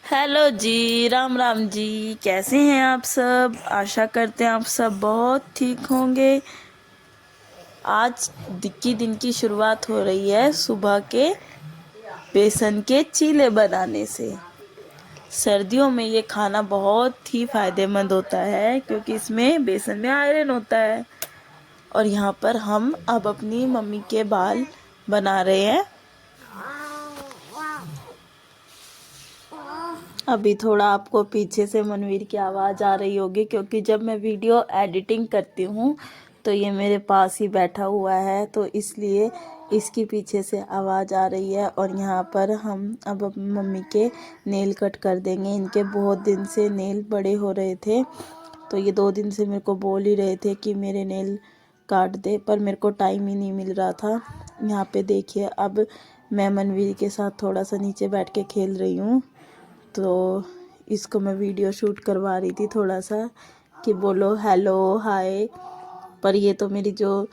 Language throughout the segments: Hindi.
हेलो जी, राम राम जी। कैसे हैं आप सब? आशा करते हैं आप सब बहुत ठीक होंगे। आज की दिन की शुरुआत हो रही है सुबह के बेसन के चीले बनाने से। सर्दियों में ये खाना बहुत ही फायदेमंद होता है क्योंकि इसमें बेसन में आयरन होता है। और यहाँ पर हम अब अपनी मम्मी के बाल बना रहे हैं। अभी थोड़ा आपको पीछे से मनवीर की आवाज़ आ रही होगी क्योंकि जब मैं वीडियो एडिटिंग करती हूँ तो ये मेरे पास ही बैठा हुआ है, तो इसलिए इसकी पीछे से आवाज़ आ रही है। और यहाँ पर हम अब अपनी मम्मी के नेल कट कर देंगे। इनके बहुत दिन से नेल बड़े हो रहे थे, तो ये 2 दिन से मेरे को बोल ही रहे थे कि मेरे नेल काट दे, पर मेरे को टाइम ही नहीं मिल रहा था। यहाँ पे देखिए, अब मैं मनवीर के साथ थोड़ा सा नीचे बैठ के खेल रही हूँ, तो इसको मैं वीडियो शूट करवा रही थी थोड़ा सा कि बोलो हेलो हाय। पर ये तो मेरी जो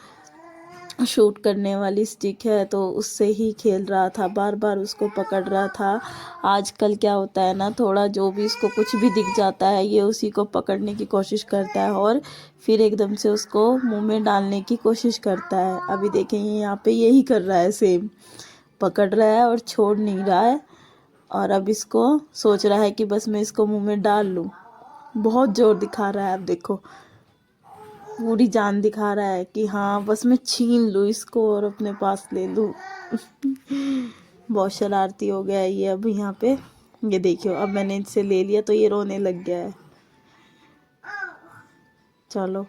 शूट करने वाली स्टिक है तो उससे ही खेल रहा था, बार बार उसको पकड़ रहा था। आजकल क्या होता है ना, थोड़ा जो भी इसको कुछ भी दिख जाता है ये उसी को पकड़ने की कोशिश करता है और फिर एकदम से उसको मुंह में डालने की कोशिश करता है। अभी देखें यहाँ पे यही कर रहा है, सेम पकड़ रहा है और छोड़ नहीं रहा है। और अब इसको सोच रहा है कि बस मैं इसको मुंह में डाल लूं। बहुत जोर दिखा रहा है, अब देखो पूरी जान दिखा रहा है कि हाँ बस मैं छीन लूं इसको और अपने पास ले लूं। बहुत शरारती हो गया है ये अब यहाँ पे। ये देखियो, अब मैंने इससे ले लिया तो ये रोने लग गया है। चलो,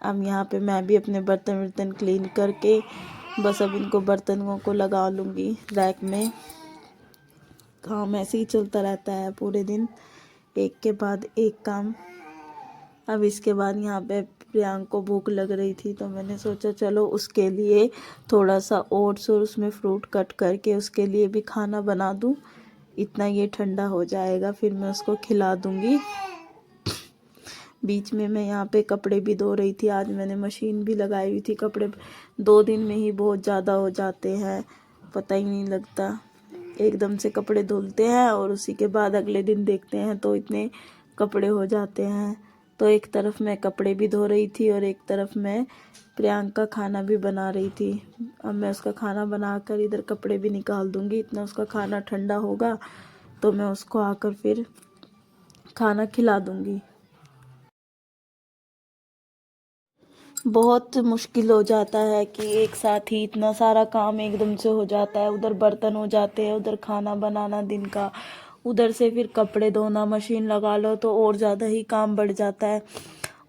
अब यहाँ पे मैं भी अपने बर्तन वर्तन क्लीन करके बस अब इनको बर्तनों को लगा लूँगी रैक में। काम ऐसे ही चलता रहता है पूरे दिन, एक के बाद एक काम। अब इसके बाद यहाँ पे प्रियांक को भूख लग रही थी तो मैंने सोचा चलो उसके लिए थोड़ा सा ओट्स और उसमें फ्रूट कट करके उसके लिए भी खाना बना दूँ। इतना ये ठंडा हो जाएगा फिर मैं उसको खिला दूँगी। बीच में मैं यहाँ पे कपड़े भी धो रही थी। आज मैंने मशीन भी लगाई हुई थी। कपड़े 2 दिन में ही बहुत ज़्यादा हो जाते हैं, पता ही नहीं लगता। एकदम से कपड़े धुलते हैं और उसी के बाद अगले दिन देखते हैं तो इतने कपड़े हो जाते हैं। तो एक तरफ मैं कपड़े भी धो रही थी और एक तरफ मैं प्रियांक का खाना भी बना रही थी। अब मैं उसका खाना बनाकर इधर कपड़े भी निकाल दूँगी। इतना उसका खाना ठंडा होगा तो मैं उसको आकर फिर खाना खिला दूँगी। बहुत मुश्किल हो जाता है कि एक साथ ही इतना सारा काम एकदम से हो जाता है। उधर बर्तन हो जाते हैं, उधर खाना बनाना दिन का, उधर से फिर कपड़े धोना, मशीन लगा लो तो और ज़्यादा ही काम बढ़ जाता है।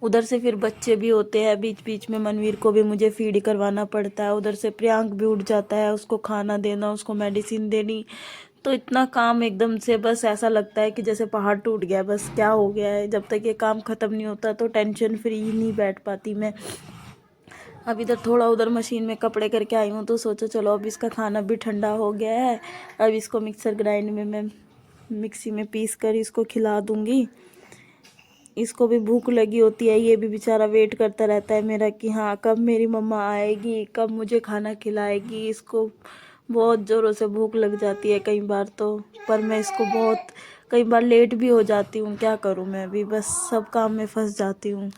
उधर से फिर बच्चे भी होते हैं, बीच बीच में मनवीर को भी मुझे फीड करवाना पड़ता है। उधर से प्रियांक भी उठ जाता है, उसको खाना देना, उसको मेडिसिन देनी। तो इतना काम एकदम से बस ऐसा लगता है कि जैसे पहाड़ टूट गया, बस क्या हो गया है। जब तक ये काम ख़त्म नहीं होता तो टेंशन फ्री ही नहीं बैठ पाती मैं। अब इधर थोड़ा उधर मशीन में कपड़े करके आई हूँ तो सोचो चलो अब इसका खाना भी ठंडा हो गया है। अब इसको मिक्सर ग्राइंड में मैं मिक्सी में पीस कर इसको खिला दूँगी। इसको भी भूख लगी होती है, ये भी बेचारा वेट करता रहता है मेरा कि हाँ कब मेरी मम्मा आएगी, कब मुझे खाना खिलाएगी। इसको बहुत ज़ोरों से भूख लग जाती है कई बार तो, पर मैं इसको बहुत कई बार लेट भी हो जाती हूँ। क्या करूँ मैं भी, बस सब काम में फंस जाती हूँ।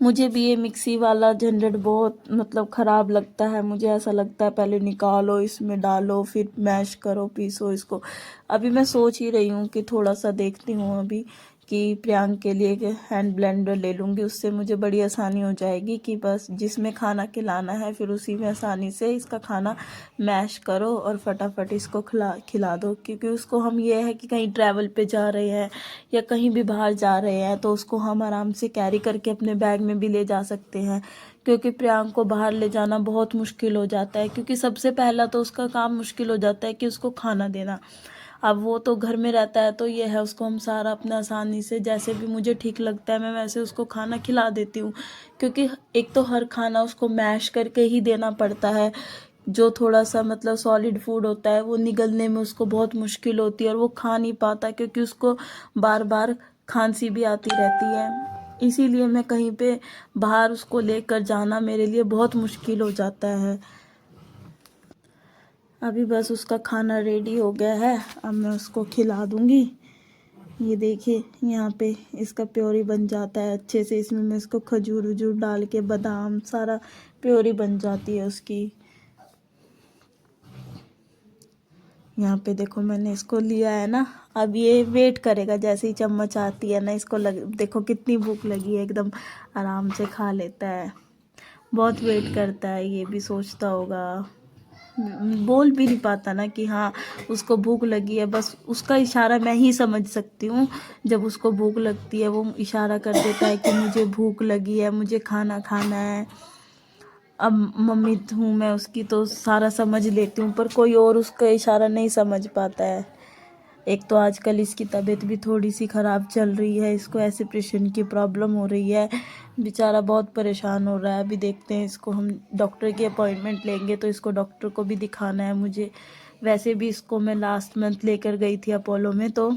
मुझे भी ये मिक्सी वाला झंझट बहुत मतलब ख़राब लगता है। मुझे ऐसा लगता है पहले निकालो, इसमें डालो, फिर मैश करो, पीसो इसको। अभी मैं सोच ही रही हूँ कि थोड़ा सा देखती हूँ अभी कि प्रियांक के लिए हैंड ब्लेंडर ले लूँगी। उससे मुझे बड़ी आसानी हो जाएगी कि बस जिसमें खाना खिलाना है फिर उसी में आसानी से इसका खाना मैश करो और फटाफट इसको खिला दो। क्योंकि उसको हम ये है कि कहीं ट्रैवल पे जा रहे हैं या कहीं भी बाहर जा रहे हैं तो उसको हम आराम से कैरी करके अपने बैग में भी ले जा सकते हैं। क्योंकि प्रियांक को बाहर ले जाना बहुत मुश्किल हो जाता है, क्योंकि सबसे पहला तो उसका काम मुश्किल हो जाता है कि उसको खाना देना। अब वो तो घर में रहता है तो ये है, उसको हम सारा अपना आसानी से जैसे भी मुझे ठीक लगता है मैं वैसे उसको खाना खिला देती हूँ। क्योंकि एक तो हर खाना उसको मैश करके ही देना पड़ता है। जो थोड़ा सा मतलब सॉलिड फूड होता है वो निगलने में उसको बहुत मुश्किल होती है और वो खा नहीं पाता, क्योंकि उसको बार बार खांसी भी आती रहती है। इसीलिए मैं कहीं पे बाहर उसको लेकर जाना मेरे लिए बहुत मुश्किल हो जाता है। अभी बस उसका खाना रेडी हो गया है, अब मैं उसको खिला दूँगी। ये देखिए यहाँ पे इसका प्योरी बन जाता है अच्छे से। इसमें मैं इसको खजूर वजूर डाल के बादाम सारा प्योरी बन जाती है उसकी। यहाँ पे देखो मैंने इसको लिया है ना, अब ये वेट करेगा जैसे ही चम्मच आती है ना, इसको देखो कितनी भूख लगी है, एकदम आराम से खा लेता है। बहुत वेट करता है, ये भी सोचता होगा, बोल भी नहीं पाता ना कि हाँ उसको भूख लगी है। बस उसका इशारा मैं ही समझ सकती हूँ। जब उसको भूख लगती है वो इशारा कर देता है कि मुझे भूख लगी है, मुझे खाना खाना है। अब मम्मी हूँ मैं उसकी तो सारा समझ लेती हूँ, पर कोई और उसका इशारा नहीं समझ पाता है। एक तो आजकल इसकी तबीयत भी थोड़ी सी ख़राब चल रही है, इसको एसिप्रेशन की प्रॉब्लम हो रही है, बेचारा बहुत परेशान हो रहा है। अभी देखते हैं, इसको हम डॉक्टर की अपॉइंटमेंट लेंगे तो इसको डॉक्टर को भी दिखाना है मुझे। वैसे भी इसको मैं लास्ट मंथ लेकर गई थी अपोलो में, तो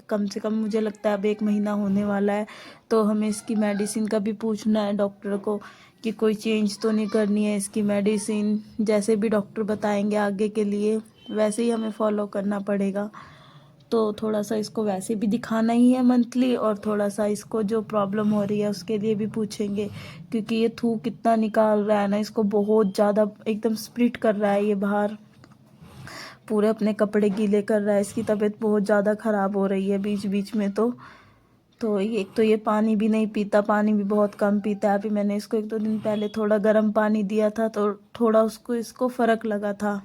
कम से कम मुझे लगता है अब 1 महीना होने वाला है। तो हमें इसकी मेडिसिन का भी पूछना है डॉक्टर को कि कोई चेंज तो नहीं करनी है इसकी मेडिसिन। जैसे भी डॉक्टर बताएंगे आगे के लिए वैसे ही हमें फॉलो करना पड़ेगा। तो थोड़ा सा इसको वैसे भी दिखाना ही है मंथली, और थोड़ा सा इसको जो प्रॉब्लम हो रही है उसके लिए भी पूछेंगे, क्योंकि ये थूक कितना निकाल रहा है ना, इसको बहुत ज़्यादा एकदम स्प्लिट कर रहा है ये बाहर, पूरे अपने कपड़े गीले कर रहा है। इसकी तबीयत बहुत ज़्यादा ख़राब हो रही है बीच बीच में। तो एक तो ये पानी भी नहीं पीता, पानी भी बहुत कम पीता है। अभी मैंने इसको 1-2 दिन पहले थोड़ा गर्म पानी दिया था तो थोड़ा इसको फ़र्क लगा था।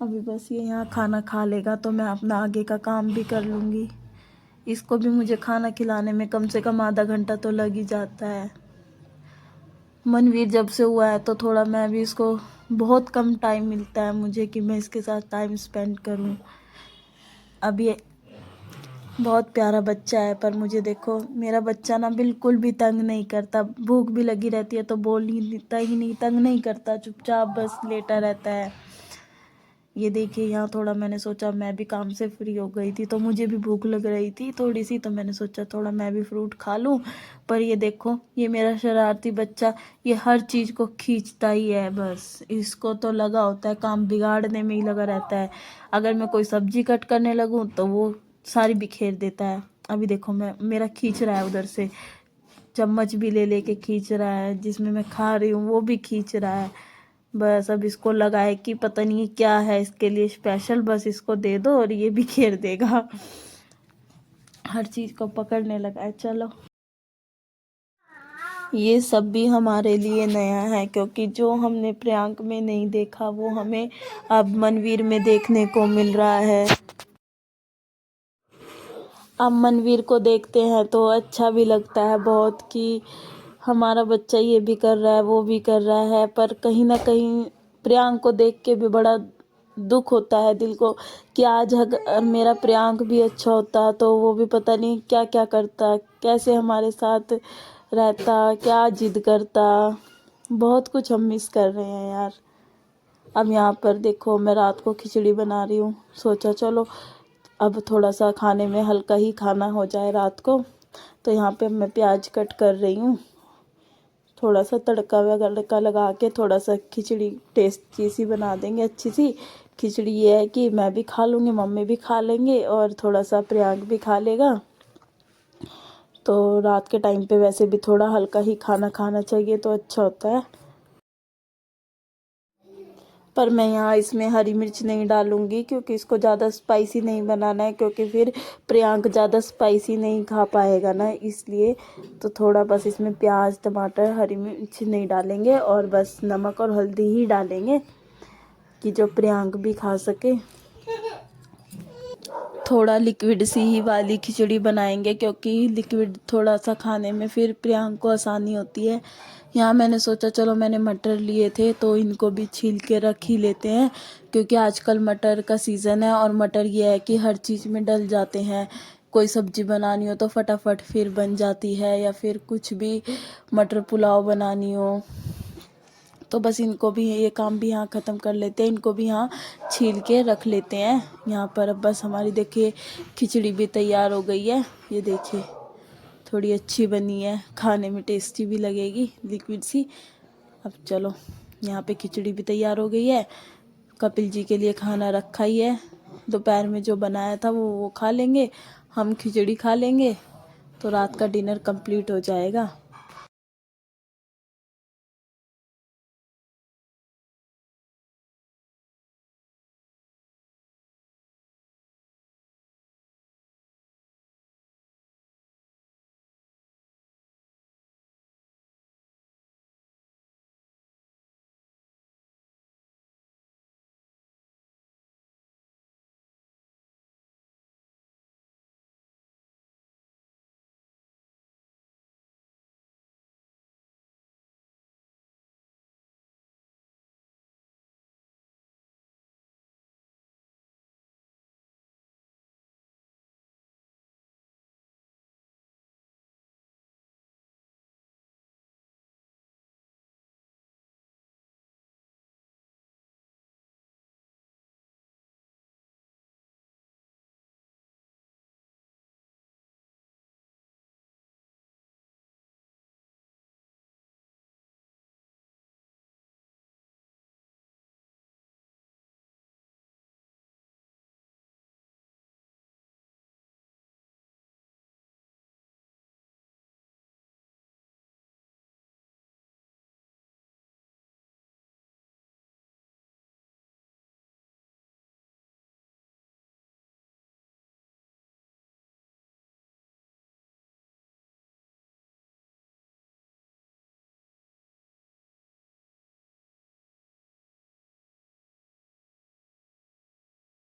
अभी बस ये यहाँ खाना खा लेगा तो मैं अपना आगे का काम भी कर लूँगी। इसको भी मुझे खाना खिलाने में कम से कम आधा घंटा तो लग ही जाता है। मनवीर जब से हुआ है तो थोड़ा मैं भी इसको बहुत कम टाइम मिलता है मुझे कि मैं इसके साथ टाइम स्पेंड करूं। अब ये बहुत प्यारा बच्चा है, पर मुझे देखो मेरा बच्चा ना बिल्कुल भी तंग नहीं करता। भूख भी लगी रहती है तो बोल ही देता ही नहीं, तंग नहीं करता, चुपचाप बस लेटा रहता है। ये देखिए यहाँ थोड़ा मैंने सोचा, मैं भी काम से फ्री हो गई थी तो मुझे भी भूख लग रही थी थोड़ी सी, तो मैंने सोचा थोड़ा मैं भी फ्रूट खा लूँ। पर ये देखो ये मेरा शरारती बच्चा ये हर चीज़ को खींचता ही है, बस इसको तो लगा होता है काम बिगाड़ने में ही लगा रहता है। अगर मैं कोई सब्जी कट करने लगूँ तो वो सारी बिखेर देता है। अभी देखो मेरा खींच रहा है उधर से, चम्मच भी ले लेके खींच रहा है, जिसमें मैं खा रही हूँ वो भी खींच रहा है। बस अब इसको लगा है कि पता नहीं क्या है इसके लिए स्पेशल, बस इसको दे दो और ये भी घेर देगा। हर चीज़ को पकड़ने लगा है। चलो ये सब भी हमारे लिए नया है, क्योंकि जो हमने प्रियांक में नहीं देखा वो हमें अब मनवीर में देखने को मिल रहा है। अब मनवीर को देखते हैं तो अच्छा भी लगता है बहुत कि हमारा बच्चा ये भी कर रहा है वो भी कर रहा है। पर कहीं ना कहीं प्रियांक को देख के भी बड़ा दुख होता है दिल को कि आज अगर मेरा प्रियांक भी अच्छा होता तो वो भी पता नहीं क्या क्या करता, कैसे हमारे साथ रहता, क्या जिद करता। बहुत कुछ हम मिस कर रहे हैं यार। अब यहाँ पर देखो मैं रात को खिचड़ी बना रही हूँ, सोचा चलो अब थोड़ा सा खाने में हल्का ही खाना हो जाए रात को। तो यहाँ पे मैं प्याज कट कर रही हूँ, थोड़ा सा तड़का वगैरह लगा के थोड़ा सा खिचड़ी टेस्टी सी बना देंगे, अच्छी सी खिचड़ी। ये है कि मैं भी खा लूँगी, मम्मी भी खा लेंगे और थोड़ा सा प्रियांक भी खा लेगा। तो रात के टाइम पे वैसे भी थोड़ा हल्का ही खाना खाना चाहिए तो अच्छा होता है। पर मैं यहाँ इसमें हरी मिर्च नहीं डालूँगी क्योंकि इसको ज़्यादा स्पाइसी नहीं बनाना है, क्योंकि फिर प्रियांक ज़्यादा स्पाइसी नहीं खा पाएगा ना, इसलिए। तो थोड़ा बस इसमें प्याज टमाटर हरी मिर्च नहीं डालेंगे और बस नमक और हल्दी ही डालेंगे कि जो प्रियांक भी खा सके। थोड़ा लिक्विड सी ही वाली खिचड़ी बनाएंगे क्योंकि लिक्विड थोड़ा सा खाने में फिर प्रियांक को आसानी होती है। यहाँ मैंने सोचा चलो मैंने मटर लिए थे तो इनको भी छील के रख ही लेते हैं, क्योंकि आजकल मटर का सीज़न है और मटर ये है कि हर चीज़ में डल जाते हैं। कोई सब्जी बनानी हो तो फटाफट फिर बन जाती है, या फिर कुछ भी मटर पुलाव बनानी हो तो बस इनको भी ये काम भी यहाँ ख़त्म कर लेते हैं, इनको भी यहाँ छील के रख लेते हैं। यहाँ पर अब बस हमारी देखिए खिचड़ी भी तैयार हो गई है, ये देखिए थोड़ी अच्छी बनी है, खाने में टेस्टी भी लगेगी लिक्विड सी। अब चलो यहाँ पे खिचड़ी भी तैयार हो गई है, कपिल जी के लिए खाना रखा ही है, दोपहर में जो बनाया था वो खा लेंगे, हम खिचड़ी खा लेंगे तो रात का डिनर कंप्लीट हो जाएगा।